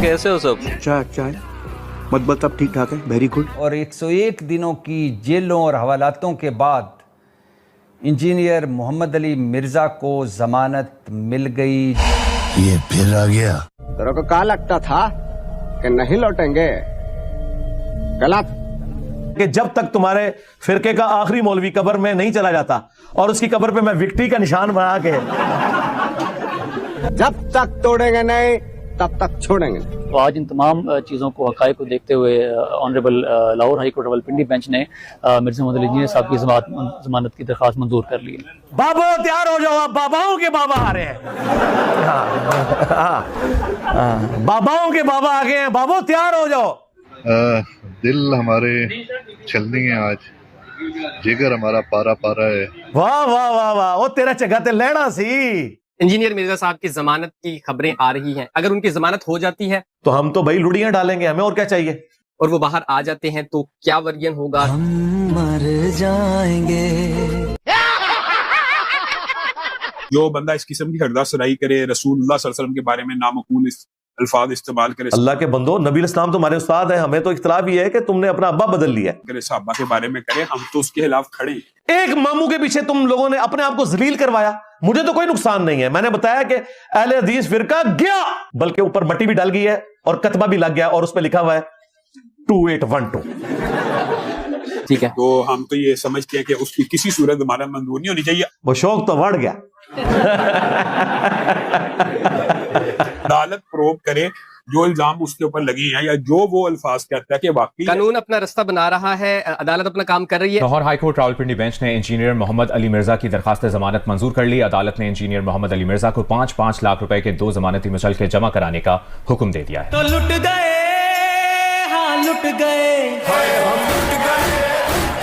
कैसे हो सब? चाय मत अब ठीक ठाक है, वेरी गुड। और 101 दिनों की जेलों और हवालातों के बाद इंजीनियर मोहम्मद अली मिर्जा को जमानत मिल गई। ये फिर आ गया। तेरे को क्या लगता था कि नहीं लौटेंगे? गलत। कि जब तक तुम्हारे फिरके का आखिरी मौलवी कब्र में नहीं चला जाता और उसकी कब्र पे मैं विक्ट्री का निशान बना के, जब तक तोड़ेंगे नहीं तब तक छोड़ेंगे। तो आज इन तमाम चीज़ों को हक़ाइक़ को देखते हुए honourable Lahore high court Rawalpindi bench ने मिर्ज़ा मोहम्मद अली इंजीनियर साहब की ज़मानत की दरख्वास्त मंजूर कर ली है। बाबा तैयार हो जाओ, आप बाबाओं के बाबा आ रहे हैं। बाबाओं के बाबा आ गए हैं, बाबो तैयार हो जाओ। दिल हमारे चलनी है आज, जिगर हमारा पारा पारा है। वाह वाह वाह वाह, वो तेरा जगह ते लेना सी। इंजीनियर मिर्जा साहब की जमानत की खबरें आ रही हैं, अगर उनकी जमानत हो जाती है तो हम तो भाई लुड़ियां डालेंगे, हमें और क्या चाहिए। और वो बाहर आ जाते हैं तो क्या वर्जन होगा? हम मर जाएंगे। जो बंदा इस किस्म की हरदा सराई करे, रसूलुल्लाह सल्लल्लाहु अलैहि वसल्लम के बारे में नामकूल अल्फाज इस्तेमाल करे, अल्लाह के बंदो, नबी इस्लाम तुम्हारे उस्ताद है, हमें तो इख्तिलाफ ये है कि तुमने अपना अब्बा बदल लिया करे, सहाबा के बारे में करे, हम तो उसके खिलाफ खड़े। एक मामू के पीछे तुम लोगों ने अपने आप को जलील करवाया, मुझे तो कोई नुकसान नहीं है। मैंने बताया कि अहले हदीस फिरका गया, बल्कि ऊपर मट्टी भी डाल गई है और कतबा भी लग गया और उस पर लिखा हुआ है 2812। ठीक है, तो हम तो ये समझते हैं कि उसकी किसी सूरत जमानत मंजूर नहीं होनी चाहिए। वो शौक तो बढ़ गया। अदालत प्रूव करे जो इल्जाम उसके ऊपर लगे हैं या जो वो अल्फाज कहता है कि वाकई कानून अपना रास्ता बना रहा है, अदालत अपना काम कर रही है। Lahore high court Rawalpindi bench ने इंजीनियर मोहम्मद अली मिर्जा की दरखास्त जमानत मंजूर कर ली। अदालत ने इंजीनियर मोहम्मद अली मिर्जा को 5-5 लाख रुपए के 2 जमानती मुचलके जमा कराने का हुक्म दे दिया है। तो लुट गए, हाँ लुट गए, हम लुट गए,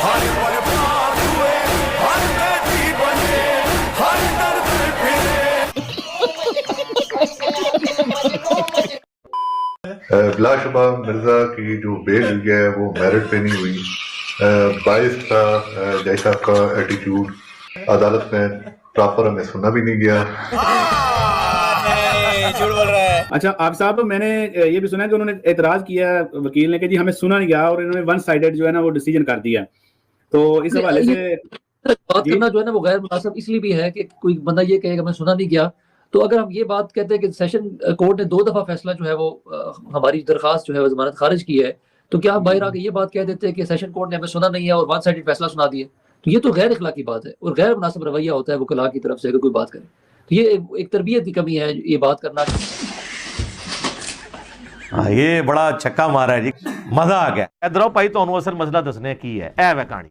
हर बर्बाद हुए, हर कैदी बने, हर दर्द फिरे। बिलाशुबा मिर्जा की जो बेल हुई है वो मेरिट पे नहीं हुई। 22 का जैसा का एटीट्यूड अदालत में प्रॉपर हमें सुना भी नहीं गया। अच्छा आप साहब, मैंने ये भी सुना कि उन्होंने एतराज किया वकील ने कि जी हमें सुना नहीं गया और इन्होंने वन साइडेड जो है ना वो डिसीजन कर दिया। तो इस हवाले से बात करना जो है ना वो गैर मुनासिब इसलिए भी है कि कोई बंदा ये कहेगा मैं सुना नहीं गया। तो अगर हम ये बात कहते हैं कि सेशन कोर्ट ने 2 दफा फैसला जो है वो हमारी दरखास्त जो है वो जमानत खारिज की है, तो क्या हम बाहर आके ये बात कह देते हैं कि सेशन कोर्ट ने हमें सुना नहीं है और वन साइडेड फैसला सुना दिया? तो ये तो गैर अखलाकी बात है और गैर मुनासिब रवैया होता है वकला की तरफ से अगर कोई बात करे। तो ये एक तरबियत की कमी है ये बात करना। हाँ, ये बड़ा छक्का मारा है जी, मजा आ गया। इधर भाई तो असल मसला दसने की है ए वे कहानी।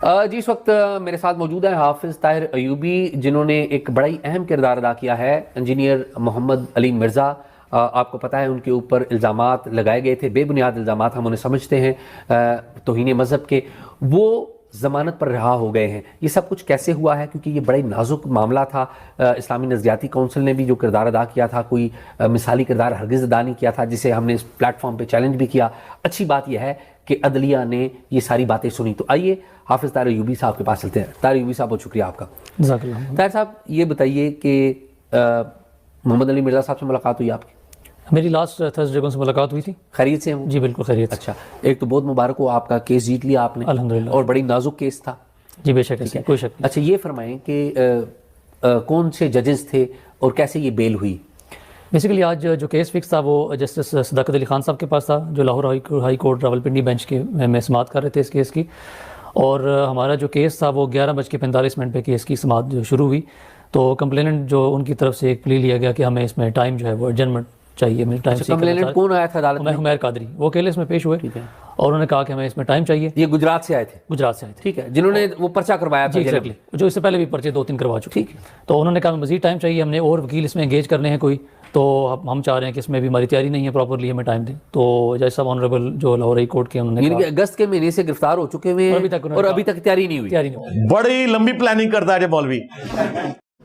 जी इस वक्त मेरे साथ मौजूद है हाफिज ताहिर अयूबी, जिन्होंने एक बड़ा ही अहम किरदार अदा किया है। इंजीनियर मोहम्मद अली मिर्ज़ा, आपको पता है उनके ऊपर इल्ज़ामात लगाए गए थे, बेबुनियाद इल्ज़ामात हम उन्हें समझते हैं, तौहीन मज़हब के। वो ज़मानत पर रहा हो गए हैं। ये सब कुछ कैसे हुआ है? क्योंकि ये बड़ा ही नाजुक मामला था। इस्लामी नज़रियाती काउंसिल ने भी जो किरदार अदा किया था, कोई मिसाली किरदार हरगिज़ अदा नहीं किया था, जिसे हमने इस प्लेटफॉर्म पे चैलेंज भी किया। अच्छी बात यह है कि अदलिया ने ये सारी बातें सुनी। तो आइए हाफिज़ ताहिर अयूबी साहब के पास चलते हैं। ताहिर अयूबी साहब बहुत शुक्रिया आपका। ताहिर साहब ये बताइए कि मोहम्मद अली मिर्ज़ा साहब से मुलाकात हुई आपकी? मेरी लास्ट थर्सडे को उनसे मुलाकात हुई थी। खैरियत से हैं? जी बिल्कुल खैरियत। अच्छा, एक तो बहुत मुबारक हो, आपका केस जीत लिया आपने अल्हम्दुलिल्लाह, और बड़ी नाजुक केस था। जी बेशक, कोई शक नहीं। अच्छा ये फरमाएं कि कौन से जजेस थे और कैसे ये बेल हुई? बेसिकली आज जो केस फिक्स था वो जस्टिस सदाकत अली खान साहब के पास था, जो Lahore high court Rawalpindi bench के में समाअत कर रहे थे इस केस की। और हमारा जो केस था वो 11:45 पे केस की समाअत जो शुरू हुई। तो कंप्लेनेंट जो उनकी तरफ से एक प्ली लिया गया कि हमें इसमें टाइम जो है वो एडजमेंट चाहिए। कंप्लेनेंट कौन आया था अदालत में? हुमैर कादरी, वो अकेले इसमें पेश हुए और उन्होंने कहा कि हमें इसमें टाइम चाहिए। ये गुजरात से आए थे? गुजरात से आए थे। ठीक है, जिन्होंने वो पर्चा करवाया था? एग्जैक्टली, जो इससे पहले भी पर्चे 2-3 करवा चुके। ठीक है, तो उन्होंने कहा मजीद टाइम चाहिए, हमने और वकील इसमें एंगेज करने हैं कोई, तो हम चाह रहे हैं कि इसमें भी हमारी तैयारी नहीं है प्रॉपरली, हमें टाइम दें। तो जज साहब ऑनरेबल जो लाहौर हाई कोर्ट के उन्होंने अगस्त के महीने से गिरफ्तार हो चुके हुए और अभी तक तैयारी नहीं हुई। बड़ी लंबी प्लानिंग करता है मौलवी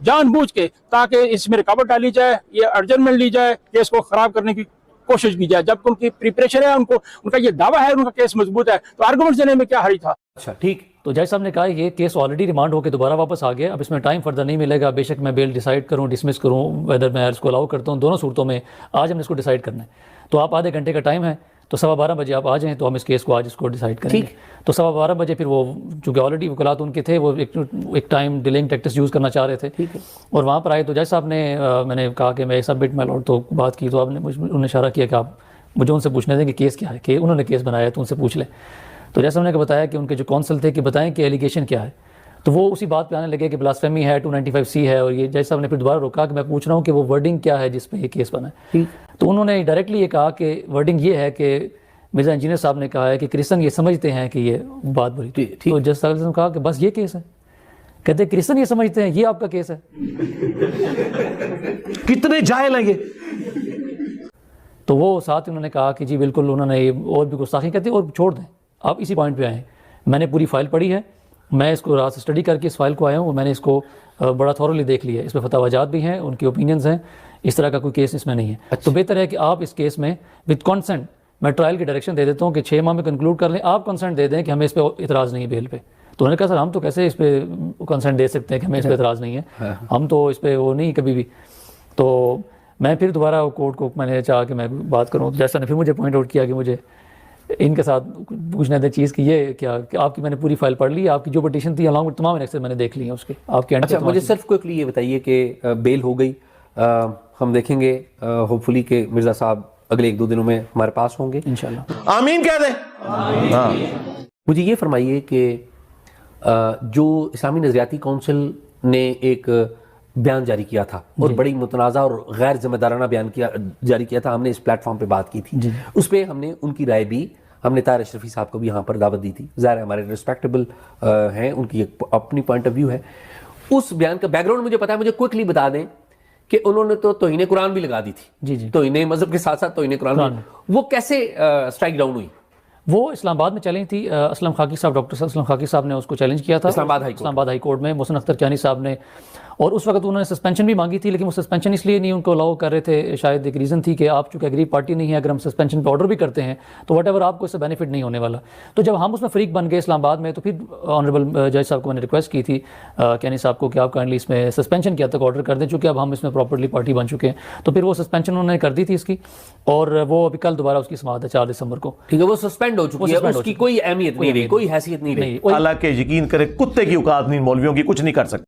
जानबूझ के, ताकि इसमें रुकावट डाली जाए, ये एडजमेंट ली जाए, केस को खराब करने की कोशिश की जाए। जब उनकी प्रिपरेशन है, उनका ये दावा है, उनका केस मजबूत है, तो आर्गुमेंट देने में क्या हरी था? अच्छा ठीक. تو جج صاحب نے کہا یہ کیس آلریڈی ریمانڈ ہو کے دوبارہ واپس آ گیا, اب اس میں ٹائم فردر نہیں ملے گا, بے شک میں بیل ڈیسائیڈ کروں, ڈسمس کروں, ویدر میں اس کو الاؤ کرتا ہوں, دونوں صورتوں میں آج ہم نے اس کو ڈیسائیڈ کرنا ہے. تو آپ آدھے گھنٹے کا ٹائم ہے, تو 12:15 بجے آپ آ جائیں تو ہم اس کیس کو آج اس کو ڈیسائیڈ کریں گے. تو 12:15 بجے پھر وہ چونکہ آلریڈی وکلات ان کے تھے, وہ ایک ٹائم ڈیلنگ ٹیکٹس یوز کرنا چاہ رہے تھے, اور وہاں پر آئے تو جج صاحب نے, میں نے کہا کہ میں سبمٹ مائی لارڈ, تو بات کی تو آپ نے انہوں نے اشارہ کیا کہ آپ مجھے ان سے پوچھنے دیں کہ کیس کیا ہے, کہ انہوں نے کیس بنایا ہے تو ان سے پوچھ لیں. تو جج صاحب نے بتایا کہ ان کے جو کونسل تھے کہ بتائیں کہ ایلیگیشن کیا ہے, تو وہ اسی بات پہ آنے لگے کہ بلاسفیمی ہے, 295C ہے, اور یہ جج صاحب نے پھر دوبارہ روکا کہ میں پوچھ رہا ہوں کہ وہ ورڈنگ کیا ہے جس پہ یہ کیس بنا ہے. تو انہوں نے ڈائریکٹلی یہ کہا کہ ورڈنگ یہ ہے کہ مرزا انجینئر صاحب نے کہا ہے کہ کرسچن یہ سمجھتے ہیں کہ یہ بات بری. تو جج صاحب نے کہا کہ بس یہ کیس ہے, کہتے ہیں کرسچن یہ سمجھتے ہیں, یہ آپ کا کیس ہے. کتنے جاہل ہیں یہ. تو وہ ساتھ انہوں نے کہا کہ جی بالکل, انہوں نے اور بھی گستاخی کرتی اور چھوڑ دیں, آپ اسی پوائنٹ پہ آئیں. میں نے پوری فائل پڑھی ہے, میں اس کو رات سے اسٹڈی کر کے اس فائل کو آیا ہوں, اور میں نے اس کو بڑا تھورولی دیکھ لیا ہے, اس میں فتح وجات بھی ہیں, ان کی اوپینینز ہیں, اس طرح کا کوئی کیس اس میں نہیں ہے. تو بہتر ہے کہ آپ اس کیس میں وتھ کنسنٹ, میں ٹرائل کی ڈائریکشن دے دیتا ہوں کہ 6 ماہ میں کنکلوڈ کر لیں, آپ کنسنٹ دے دیں کہ ہمیں اس پہ اعتراض نہیں ہے بیل پہ. تو انہوں نے کہا سر ہم تو کیسے اس پہ کنسنٹ دے سکتے ہیں کہ ہمیں اس پہ اعتراض نہیں ہے, ہم تو اس پہ وہ نہیں کبھی بھی. تو میں پھر دوبارہ کورٹ کو میں نے چاہا کہ میں بات کروں, جیسا نے پھر مجھے پوائنٹ آؤٹ کیا کہ مجھے ان کے ساتھ پوچھنا تھا چیز کہ یہ کیا کہ آپ کی میں نے پوری فائل پڑھ لی, آپ کی جو پٹیشن تھی along with تمام انیکسز میں نے دیکھ لی ہیں اس کے آپ کے. اچھا مجھے صرف کوئکلی یہ بتائیے کہ بیل ہو گئی, ہم دیکھیں گے ہوپ فلی کہ مرزا صاحب اگلے 1-2 دنوں میں ہمارے پاس ہوں گے انشاءاللہ. آمین کہہ دیں. ہاں مجھے یہ فرمائیے کہ جو اسلامی نظریاتی کونسل نے ایک بیان جاری کیا تھا اور بڑی متنازع اور غیر ذمہ دارانہ بیان جاری کیا تھا, ہم نے اس پلیٹ فارم پہ بات کی تھی, اس پہ ہم نے ان کی رائے بھی, ہم نے طاہر اشرفی صاحب کو بھی یہاں پر دعوت دی تھی. ظاہر ہے ہمارے ریسپیکٹیبل ہیں, ان کی ایک اپنی پوائنٹ آف ویو ہے. اس بیان کا بیک گراؤنڈ مجھے پتا ہے, مجھے کوئکلی بتا دیں کہ انہوں نے تو توہین قرآن بھی لگا دی تھی. توہین مذہب کے ساتھ ساتھ توہین قرآن, وہ کیسے اسٹرائک ڈاؤن ہوئی؟ وہ اسلام آباد میں چیلنج تھی, اسلم خاکی صاحب, ڈاکٹر اسلم خاکی صاحب نے اس کو چیلنج کیا تھا اسلام آباد ہائی کورٹ میں, محسن اختر کیانی صاحب نے, اور اس وقت انہوں نے سسپینشن بھی مانگی تھی, لیکن وہ سسپینشن اس لیے نہیں ان کو الاؤ کر رہے تھے, شاید ایک ریزن تھی کہ آپ چونکہ اگری پارٹی نہیں ہے, اگر ہم سسپینشن پہ آرڈر بھی کرتے ہیں تو واٹ ایور آپ کو اس سے بینیفٹ نہیں ہونے والا. تو جب ہم اس میں فریق بن گئے اسلام آباد میں, تو پھر آنریبل جج صاحب کو میں نے ریکویسٹ کی تھی کیانی صاحب کو کہ آپ کائنڈلی اس میں سسپینشن کیا تک آرڈر کر دیں, چونکہ اب ہم اس میں پراپرلی پارٹی بن چکے ہیں. تو پھر وہ سسپینشن انہوں نے کر دی تھی اس کی, اور وہ ابھی کل دوبارہ اس کی سماعت ہے 4 دسمبر کو. ٹھیک ہے, وہ سسپینڈ ہو چکی ہے, اس کی کوئی اہمیت نہیں رہی, کوئی حیثیت نہیں رہی. اللہ کے یقین کرے کتے کی اوقات نہیں, مولویوں کی کچھ نہیں کر سکتے.